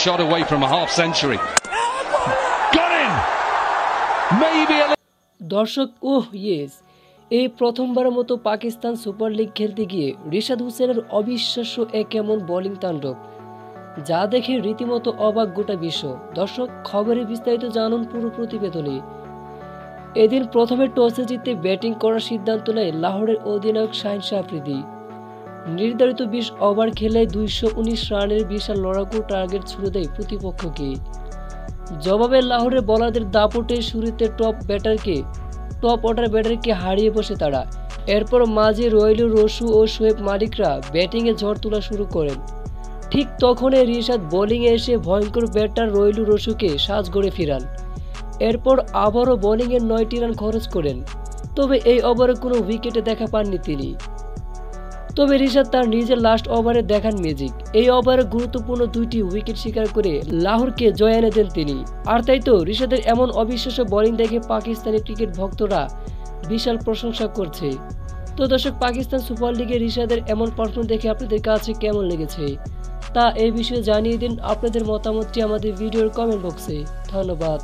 shot away from a half century. Got in. Maybe a দর্শক yes, এই প্রথমবারের মতো পাকিস্তান সুপার লিগ খেলতে গিয়ে রিশাদ হোসেনের অবিশ্বাস্য এক এমন বোলিং তাণ্ডব, যা দেখে রীতিমতো অবাক গোটা বিশ্ব। দর্শক, খবরে বিস্তারিত জানুন পুরো প্রতিবেদনে। এদিন প্রথমে টসে জিতে ব্যাটিং করার সিদ্ধান্ত নেয় লাহোরের অধিনায়ক শাহিন শাহ আফ্রিদি। নির্ধারিত ২০ ওভার খেলে ২১৯ রানের বিশাল লড়াকু টার্গেট ছুড়ে দেয় প্রতিপক্ষকে। জবাবে লাহোরের বোলারদের দাপটে শুরুতে টপ অর্ডার ব্যাটারকে হারিয়ে বসে তারা। এরপর মাঝে রয়েলু রসু ও শোয়েব মালিকরা ব্যাটিংয়ে ঝড় তোলা শুরু করেন। ঠিক তখনই রিশাদ বোলিংয়ে এসে ভয়ঙ্কর ব্যাটার রয়েলু রসুকে সাজঘরে ফিরান। এরপর আবারও বোলিংয়ে ৯টি রান খরচ করেন, তবে এই ওভারে কোনো উইকেটে দেখা পাননি তিনি। তবে রিশাদ তার নিজের লাস্ট ওভারে দেখান ম্যাজিক। এই ওভারে গুরুত্বপূর্ণ ২টি উইকেট শিকার করে লাহোরকে জয় এনে দেন তিনি। আর তাই তো রিশাদের এমন অবিশ্বাস্য বোলিং দেখে পাকিস্তানি ক্রিকেট ভক্তরা বিশাল প্রশংসা করছে। তো দর্শক, পাকিস্তান সুপার লিগে রিশাদের এমন পারফরম্যান্স দেখে আপনাদের কাছে কেমন লেগেছে তা এই বিষয়ে জানিয়ে দিন আপনাদের মতামতটি আমাদের ভিডিওর কমেন্ট বক্সে। ধন্যবাদ।